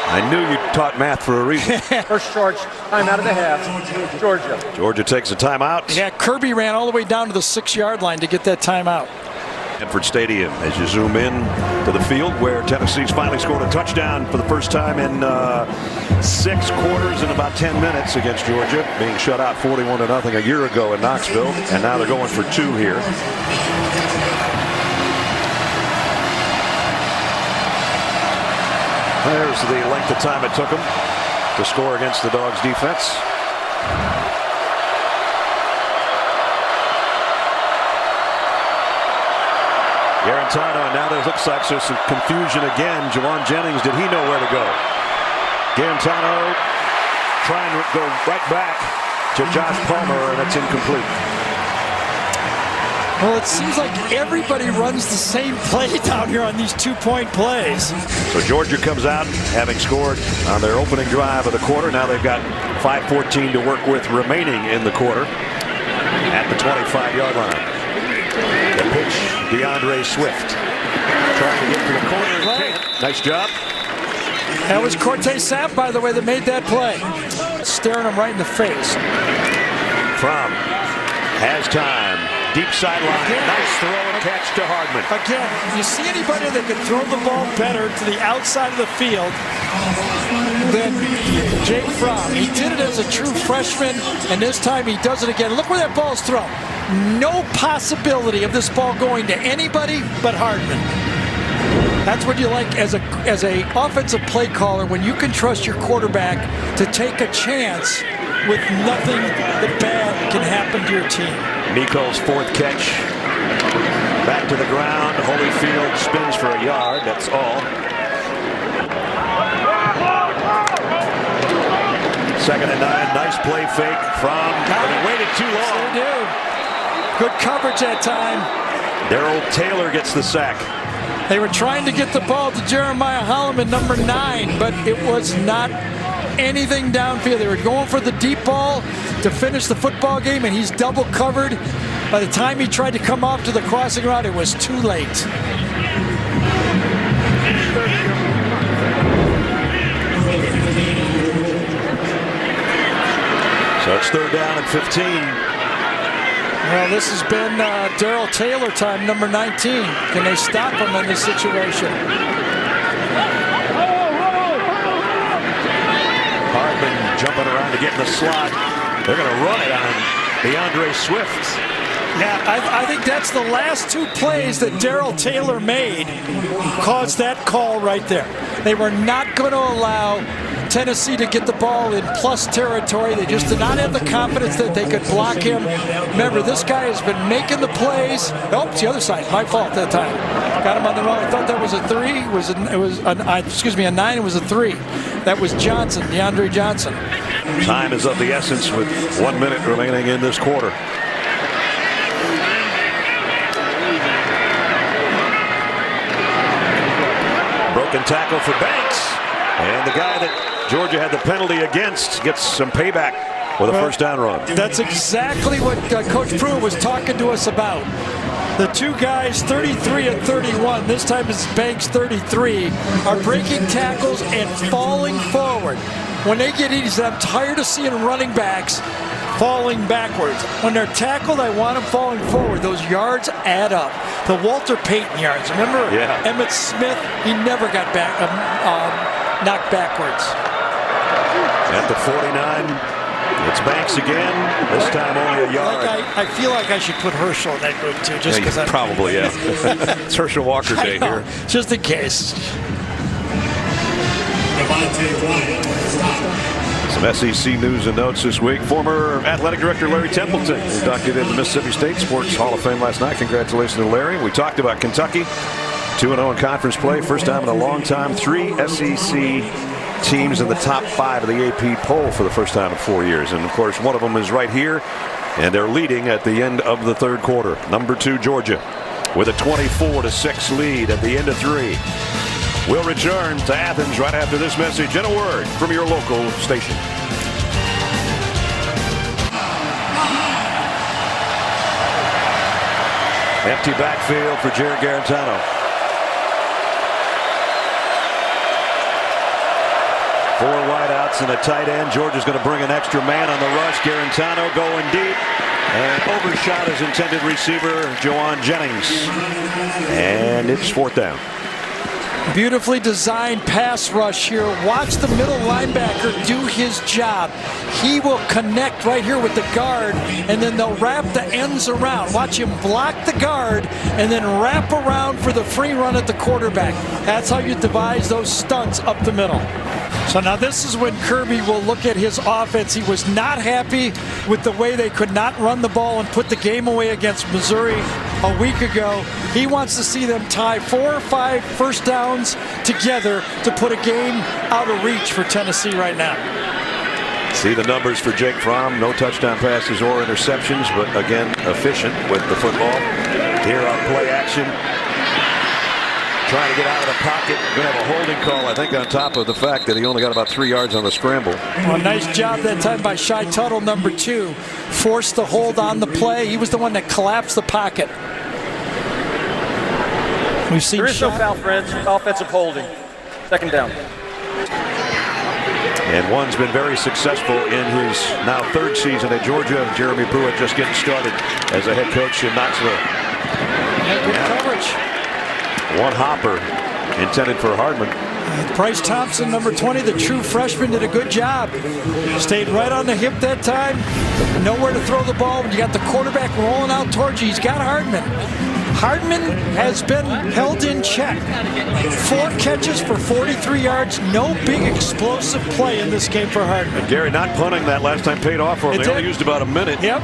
I knew you taught math for a reason. First charge, time out of the half, Georgia. Georgia takes a timeout. Yeah, Kirby ran all the way down to the 6-yard line to get that timeout. Hanford Stadium, as you zoom in to the field where Tennessee's finally scored a touchdown for the first time in 6 quarters in about 10 minutes against Georgia, being shut out 41-0 a year ago in Knoxville, and now they're going for 2 here. There's the length of time it took them to score against the Dogs' defense. Garantano, and now there looks like there's some confusion again. Jawan Jennings, did he know where to go? Garantano trying to go right back to Josh Palmer, and it's incomplete. Well, it seems like everybody runs the same play down here on these 2-point plays. So Georgia comes out having scored on their opening drive of the quarter. Now they've got 5:14 to work with remaining in the quarter at the 25-yard line. The pitch, DeAndre Swift trying to get to the corner. Nice job. That was Cortez Sapp, by the way, that made that play. Staring him right in the face. Fromm has time. Deep sideline. Nice throw and catch to Hardman. Again, you see anybody that can throw the ball better to the outside of the field than Jake Fromm. He did it as a true freshman, and this time he does it again. Look where that ball's thrown. No possibility of this ball going to anybody but Hardman. That's what you like as a offensive play caller, when you can trust your quarterback to take a chance with nothing that bad can happen to your team. Miko's 4th catch. Back to the ground. Holyfield spins for a yard. That's all. 2nd and 9. Nice play fake from. But he waited too long. They do. Good coverage that time. Darrell Taylor gets the sack. They were trying to get the ball to Jeremiah Holloman, number 9, but it was not anything downfield. They were going for the deep ball to finish the football game, and he's double covered. By the time he tried to come off to the crossing route, it was too late. So it's 3rd down and 15. Well, this has been Darrell Taylor time, number 19. Can they stop him in this situation? Hardman jumping around to get in the slot. They're going to run it on DeAndre Swift. Yeah, I think that's the last 2 plays that Darrell Taylor made caused that call right there. They were not going to allow Tennessee to get the ball in plus territory. They just did not have the confidence that they could block him. Remember, this guy has been making the plays. Oh, it's the other side. My fault that time. Got him on the wrong. I thought that was a 3. It was a 9. It was a 3. That was Johnson, DeAndre Johnson. Time is of the essence with 1 minute remaining in this quarter. Broken tackle for Banks. And the guy that Georgia had the penalty against gets some payback with a first down run. That's exactly what Coach Pruitt was talking to us about. The 2 guys, 33 and 31, this time it's Banks 33, are breaking tackles and falling forward. When they get easy, I'm tired of seeing running backs falling backwards. When they're tackled, I want them falling forward. Those yards add up. The Walter Payton yards. Remember Emmitt Smith? He never got back knocked backwards. At the 49, it's Banks again. This time only a yard. I feel like I should put Herschel in that group too, just because probably, yeah. It's Herschel Walker Day here. Just in case. Some SEC news and notes this week. Former athletic director Larry Templeton inducted into the Mississippi State Sports Hall of Fame last night. Congratulations to Larry. We talked about Kentucky 2-0 in conference play. First time in a long time. 3 SEC teams in the top 5 of the AP poll for the first time in 4 years. And, of course, one of them is right here. And they're leading at the end of the third quarter. Number 2, Georgia, with a 24-6 lead at the end of 3. We'll return to Athens right after this message and a word from your local station. Empty backfield for Jarrett Garantano. 4 wideouts and a tight end. Georgia's going to bring an extra man on the rush. Garantano going deep and overshot his intended receiver, Joanne Jennings. And it's 4th down. Beautifully designed pass rush here. Watch the middle linebacker do his job. He will connect right here with the guard, and then they'll wrap the ends around. Watch him block the guard and then wrap around for the free run at the quarterback. That's how you devise those stunts up the middle. So now this is when Kirby will look at his offense. He was not happy with the way they could not run the ball and put the game away against Missouri a week ago. He wants to see them tie 4 or 5 first downs together to put a game out of reach for Tennessee right now. See the numbers for Jake Fromm. No touchdown passes or interceptions, but again, efficient with the football. Here on play action. Trying to get out of the pocket. Going to have a holding call, I think, on top of the fact that he only got about 3 yards on the scramble. Well, nice job that time by Shy Tuttle, number 2. Forced the hold on the play. He was the one that collapsed the pocket. We've seen There is no foul, friends. Offensive holding. 2nd down. And one's been very successful in his now 3rd season at Georgia. Jeremy Pruitt just getting started as a head coach in Knoxville. Good coverage. One hopper intended for Hardman. Bryce Thompson, number 20, the true freshman, did a good job. Stayed right on the hip that time. Nowhere to throw the ball when you got the quarterback rolling out towards you. He's got Hardman. Hardman has been held in check. 4 catches for 43 yards. No big explosive play in this game for Hardman. And Gary, not punting that last time paid off for him. They only used about a minute. Yep.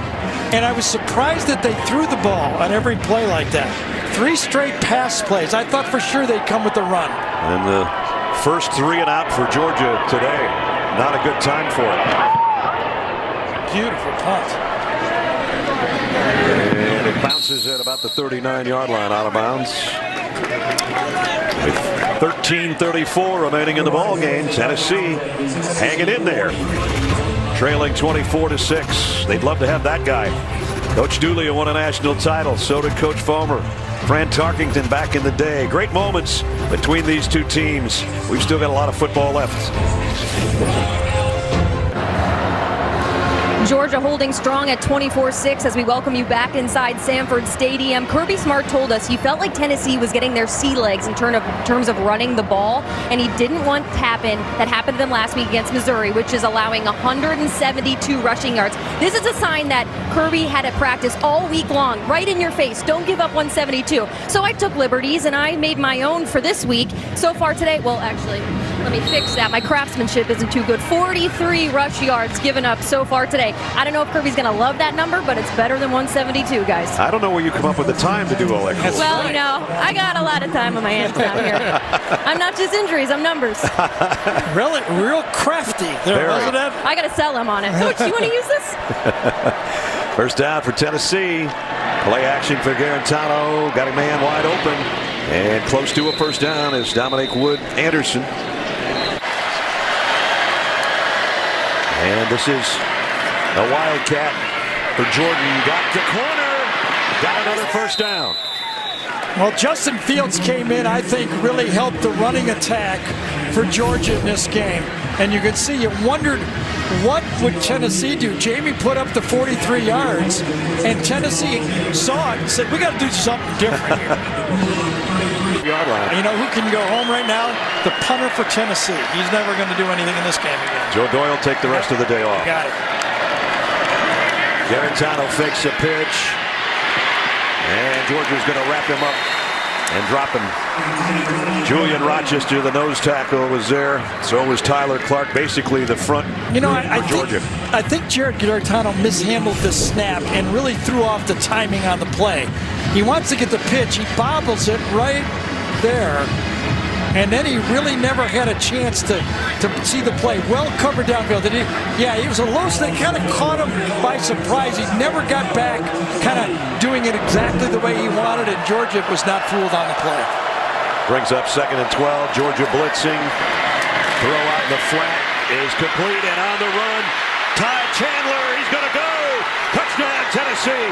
And I was surprised that they threw the ball on every play like that. 3 straight pass plays. I thought for sure they'd come with the run. And the first 3 and out for Georgia today. Not a good time for it. Beautiful punt. And it bounces at about the 39-yard line out of bounds. With 13:34 remaining in the ball game, Tennessee hanging in there. Trailing 24-6. They'd love to have that guy. Coach Dooley won a national title. So did Coach Fulmer. Fran Tarkington back in the day. Great moments between these two teams. We've still got a lot of football left. Georgia holding strong at 24-6 as we welcome you back inside Sanford Stadium. Kirby Smart told us he felt like Tennessee was getting their sea legs in terms of running the ball, and he didn't want that happened to them last week against Missouri, which is allowing 172 rushing yards. This is a sign that Kirby had at practice all week long, right in your face. Don't give up 172. So I took liberties and I made my own for this week. So far today, well, actually, let me fix that. My craftsmanship isn't too good. 43 rush yards given up so far today. I don't know if Kirby's going to love that number, but it's better than 172, guys. I don't know where you come up with the time to do all that. Cool. Well, you know, I got a lot of time on my hands down here. I'm not just injuries, I'm numbers. Really, real crafty there, wasn't it? I got to sell him on it. Coach, you want to use this? First down for Tennessee. Play action for Garantano. Got a man wide open. And close to a first down is Dominic Wood Anderson. And this is a wildcat for Jordan. Got the corner. Got another first down. Well, Justin Fields came in, I think, really helped the running attack for Georgia in this game. And you can see, you wondered, what would Tennessee do? Jamie put up the 43 yards, and Tennessee saw it and said, we got to do something different here. Yard line. You know who can go home right now? The punter for Tennessee. He's never going to do anything in this game again. Joe Doyle take the rest of the day off. Got it. Garantano fakes a pitch. And Georgia's going to wrap him up and drop him. Julian Rochester, the nose tackle, was there. So was Tyler Clark, basically the front for Georgia. I think Jarrett Garantano mishandled this snap and really threw off the timing on the play. He wants to get the pitch. He bobbles it right there. And then he really never had a chance to see the play. Well covered downfield. He was a low snake, kind of caught him by surprise. He never got back, kind of doing it exactly the way he wanted, and Georgia was not fooled on the play. Brings up 2nd and 12. Georgia blitzing. Throw out in the flat is complete and on the run. Ty Chandler, he's going to go. Touchdown, Tennessee.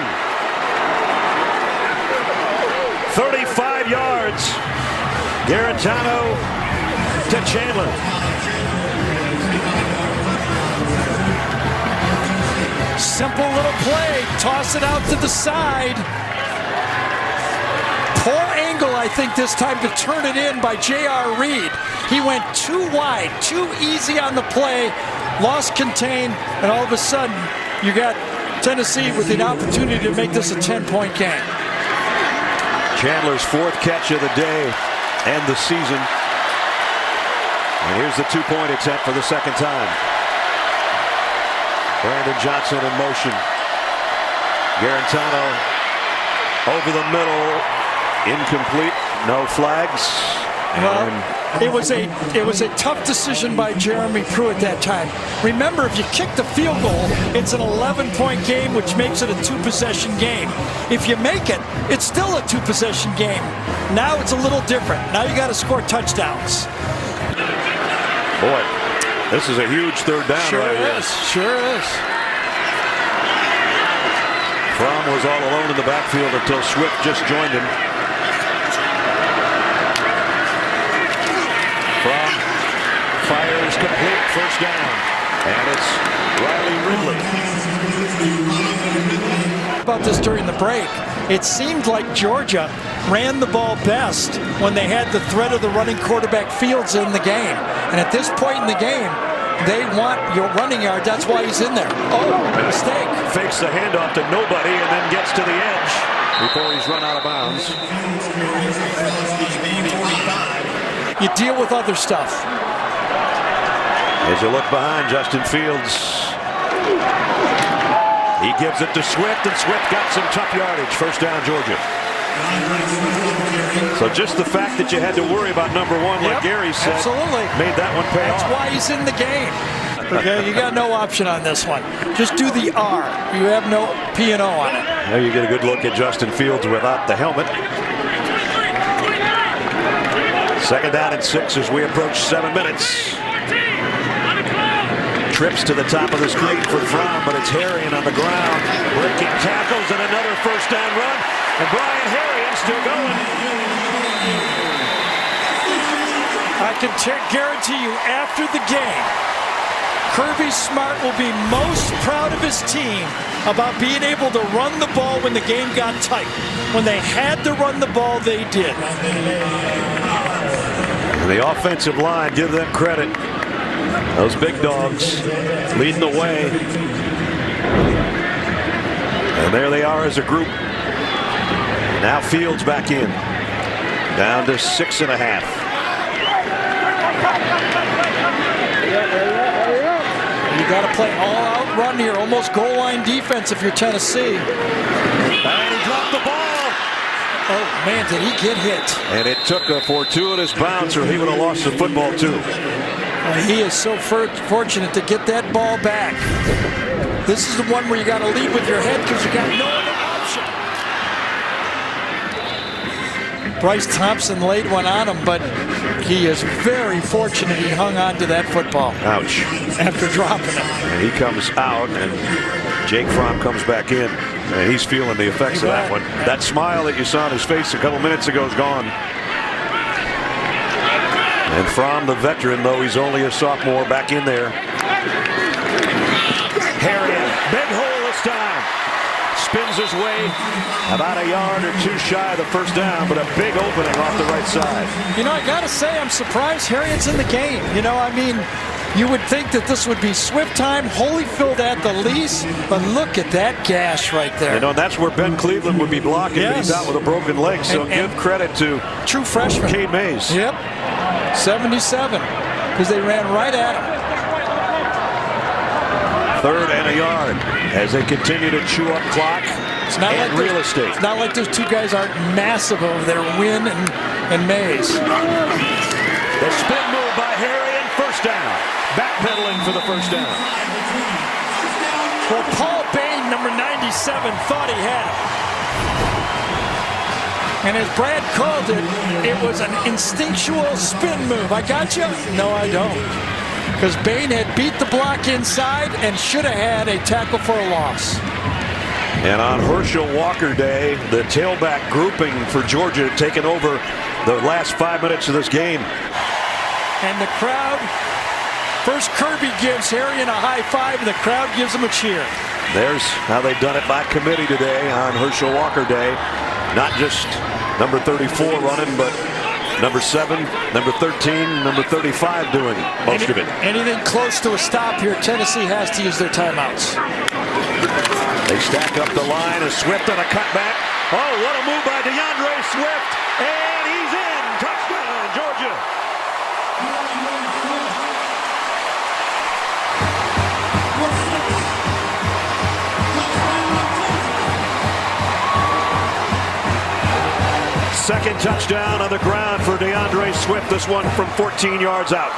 35 yards. Garantano to Chandler. Simple little play. Toss it out to the side. Poor angle, I think, this time to turn it in by J.R. Reed. He went too wide, too easy on the play, lost contain, and all of a sudden, you got Tennessee with an opportunity to make this a 10-point game. Chandler's 4th catch of the day and the season. And here's the 2-point attempt for the 2nd time. Brandon Johnson in motion. Garantano over the middle. Incomplete. No flags. Well, it was a tough decision by Jeremy Pruitt that time. Remember, if you kick the field goal, it's an 11-point game, which makes it a 2-possession game. If you make it, it's still a 2-possession game. Now it's a little different. Now you got to score touchdowns. Boy, this is a huge 3rd down right here. Sure is. Fromm was all alone in the backfield until Swift just joined him. Fromm fires complete, 1st down, and it's Riley Ridley. About this during the break, it seemed like Georgia ran the ball best when they had the threat of the running quarterback Fields in the game. And at this point in the game, they want your running yard. That's why he's in there. Oh, mistake. Fakes the handoff to nobody and then gets to the edge before he's run out of bounds. You deal with other stuff. As you look behind, Justin Fields. He gives it to Swift, and Swift got some tough yardage. 1st down, Georgia. So just the fact that you had to worry about number 1, like Gary said, absolutely, made that one pay off. That's why he's in the game. Okay, you got no option on this one. Just do the R. You have no P&O on it. There you get a good look at Justin Fields without the helmet. 2nd down and 6 as we approach 7 minutes. Trips to the top of the screen for Fromm, but it's Harrion on the ground. Breaking tackles and another 1st down run. And Brian Harrion still going. I can guarantee you after the game, Kirby Smart will be most proud of his team about being able to run the ball when the game got tight. When they had to run the ball, they did. And the offensive line, give them credit. Those big dogs leading the way. And there they are as a group. Now Fields back in. Down to 6.5. You got to play all-out run here, almost goal line defense if you're Tennessee. And he dropped the ball. Oh, man, did he get hit. And it took a fortuitous bounce or he would have lost the football too. He is so fortunate to get that ball back. This is the one where you got to lead with your head because you got no other option. Bryce Thompson laid one on him, but he is very fortunate he hung on to that football. Ouch. After dropping it. And he comes out, and Jake Fromm comes back in, and he's feeling the effects of that one. That smile that you saw on his face a couple minutes ago is gone. And Fromm, the veteran, though he's only a sophomore, back in there. Harrion, big hole this time. Spins his way about a yard or two shy of the 1st down, but a big opening off the right side. You know, I got to say, I'm surprised Harrion's in the game. You know, I mean, you would think that this would be Swift time, Holyfield at the least, but look at that gash right there. You know, that's where Ben Cleveland would be blocking, but he's out with a broken leg, so give credit to true freshman Cade Mays. Yep, 77, because they ran right at him. 3rd and a yard as they continue to chew up clock and real estate. It's not like those two guys aren't massive over there, Wynn and and Mays. The spin move by Harry and first down. Backpedaling for the first down. Well, Paul Bain, number 97, thought he had it. And as Brad called it, it was an instinctual spin move. I got you? No, I don't. Because Bain had beat the block inside and should have had a tackle for a loss. And on Herschel Walker Day, the tailback grouping for Georgia taking over the last 5 minutes of this game. And the crowd, first Kirby gives Harry a high five, and the crowd gives him a cheer. There's how they've done it by committee today on Herschel Walker Day. Not just number 34 running, but number 7, number 13, number 35 doing most of it. Anything close to a stop here, Tennessee has to use their timeouts. They stack up the line. A Swift on a cutback. Oh, what a move by DeAndre Swift. And he's in. Touchdown, Georgia. Second touchdown on the ground for DeAndre Swift. This one from 14 yards out.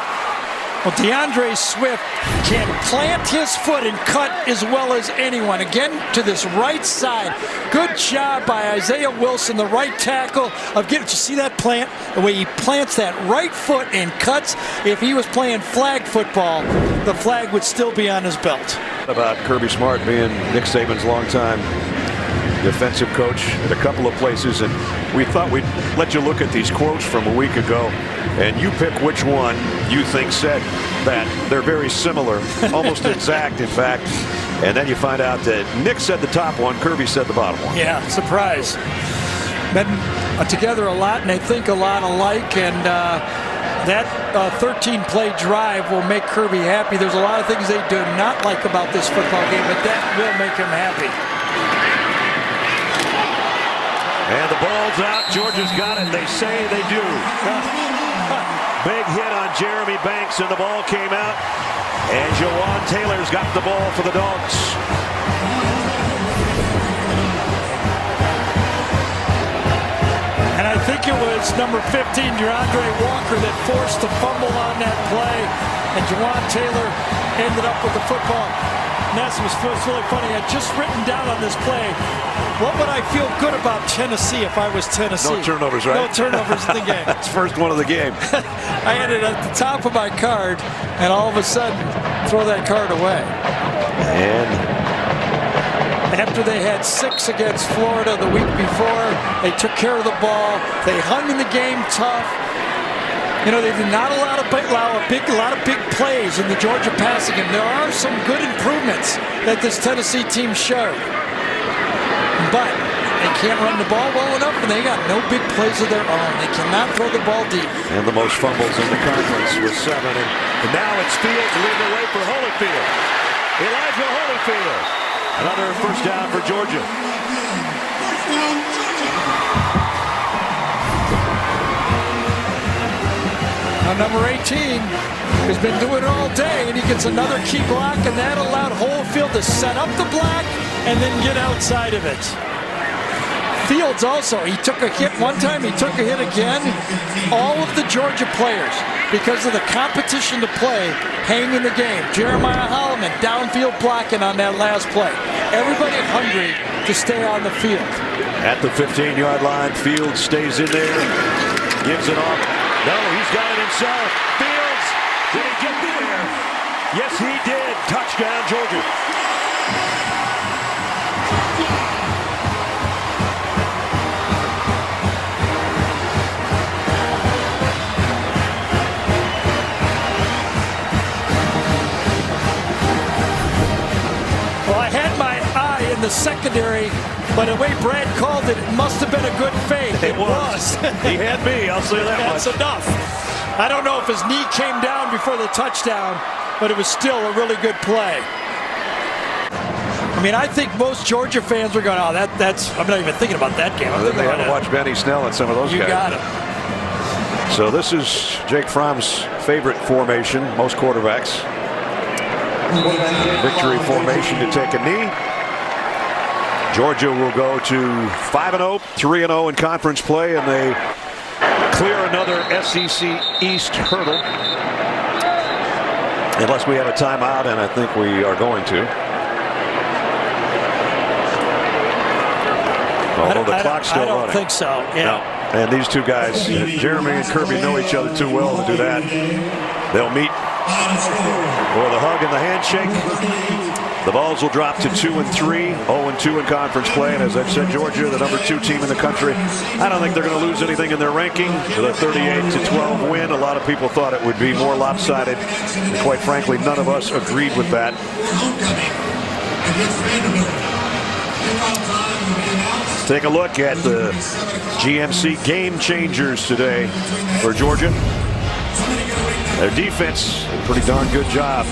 Well, DeAndre Swift can plant his foot and cut as well as anyone. Again, to this right side. Good job by Isaiah Wilson, the right tackle. Did you see that plant? The way he plants that right foot and cuts. If he was playing flag football, the flag would still be on his belt. About Kirby Smart being Nick Saban's longtime defensive coach at a couple of places, and we thought we'd let you look at these quotes from a week ago, and you pick which one you think said that. They're very similar, almost exact, in fact, and then you find out that Nick said the top one, Kirby said the bottom one. Yeah, surprise. Been together a lot, and they think a lot alike, and that 13-play drive will make Kirby happy. There's a lot of things they do not like about this football game, but that will make him happy. And the ball's out. Georgia's got it. They say they do. Big hit on Jeremy Banks, and the ball came out. And Jawan Taylor's got the ball for the Dogs. And I think it was number 15, DeAndre Walker, that forced the fumble on that play. And Jawan Taylor ended up with the football. And that was really funny. I just written down on this play, what would I feel good about Tennessee if I was Tennessee? No turnovers, right? No turnovers in the game. It's first one of the game. I had it at the top of my card, and all of a sudden, throw that card away. And after they had 6 against Florida the week before, they took care of the ball. They hung in the game tough. You know, they did not allow a lot of big plays in the Georgia passing game. There are some good improvements that this Tennessee team showed. But they can't run the ball well enough, and they got no big plays of their own. They cannot throw the ball deep. And the most fumbles in the conference with 7. And now it's Fields leading the way for Holyfield. Elijah Holyfield. Another first down for Georgia. Now, number 18 has been doing it all day, and he gets another key block, and that allowed Holyfield to set up the block and then get outside of it. Fields also, he took a hit one time, he took a hit again. All of the Georgia players, because of the competition to play, hang in the game. Jeremiah Holloman, downfield blocking on that last play. Everybody hungry to stay on the field. At the 15-yard line, Fields stays in there, gives it off. No, he's got it himself. Fields, did he get there? Yes, he did. Touchdown, Georgia. Well, I had my eye in the secondary, but the way Brad called it, it must have been a good fade. It was. He had me, I'll say that That's much. enough. I don't know if his knee came down before the touchdown, but it was still a really good play. I mean, I think most Georgia fans are going, oh, that's, I'm not even thinking about that game. I'm Then thinking they had about to watch Benny Snell and some of those You guys. got it. So this is Jake Fromm's favorite formation, most quarterbacks. Victory formation to take a knee. Georgia will go to 5-0, 3-0 in conference play, and they clear another SEC East hurdle. Unless we have a timeout, and I think we are going to. Although the clock's still running. I don't think so. Yeah. No. And these two guys, Jeremy and Kirby, know each other too well to do that. They'll meet for the hug and the handshake. The Vols will drop to 2-3, 0-2 in conference play. And as I've said, Georgia, the number 2 team in the country. I don't think they're going to lose anything in their ranking. With a 38-12 win, a lot of people thought it would be more lopsided. And quite frankly, none of us agreed with that. Let's take a look at the GMC game changers today for Georgia. Their defense, a pretty darn good job.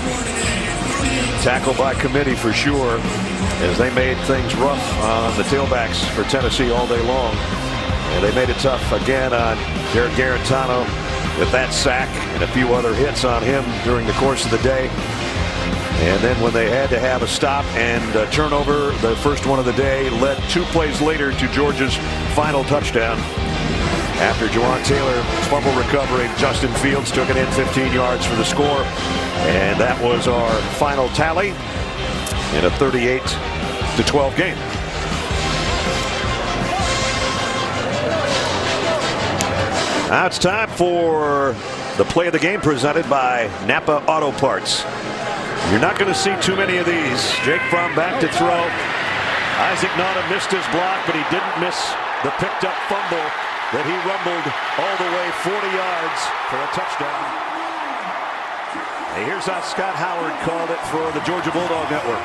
Tackle by committee for sure, as they made things rough on the tailbacks for Tennessee all day long. And they made it tough again on Jarrett Garantano with that sack and a few other hits on him during the course of the day. And then when they had to have a stop and a turnover, the first one of the day led 2 plays later to Georgia's final touchdown. After Juwan Taylor's fumble recovery, Justin Fields took it in 15 yards for the score. And that was our final tally in a 38-12 game. Now it's time for the play of the game presented by Napa Auto Parts. You're not going to see too many of these. Jake Fromm back to throw. Isaac Nauta missed his block, but he didn't miss the picked up fumble that he rumbled all the way 40 yards for a touchdown. And here's how Scott Howard called it for the Georgia Bulldog Network.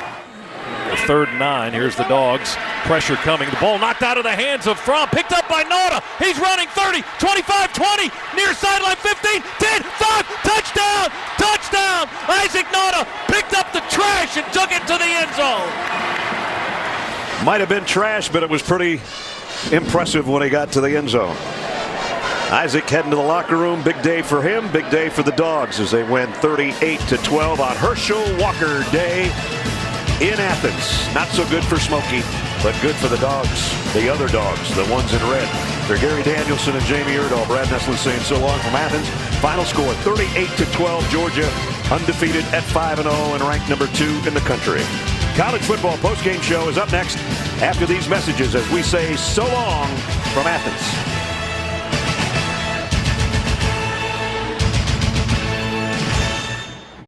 The 3rd and 9. Here's the Dogs. Pressure coming. The ball knocked out of the hands of Fromm. Picked up by Nauta. He's running 30, 25, 20. Near sideline 15, 10, 5. Touchdown! Touchdown! Isaac Nauta picked up the trash and took it to the end zone. Might have been trash, but it was pretty impressive when he got to the end zone. Isaac heading to the locker room. Big day for him. Big day for the Dogs as they win 38-12 on Herschel Walker Day in Athens. Not so good for Smokey, but good for the Dogs. The other Dogs, the ones in red. For Gary Danielson and Jamie Erdahl, Brad Nessler saying so long from Athens. Final score 38-12. Georgia undefeated at 5-0 and ranked number 2 in the country. College football postgame show is up next after these messages as we say so long from Athens.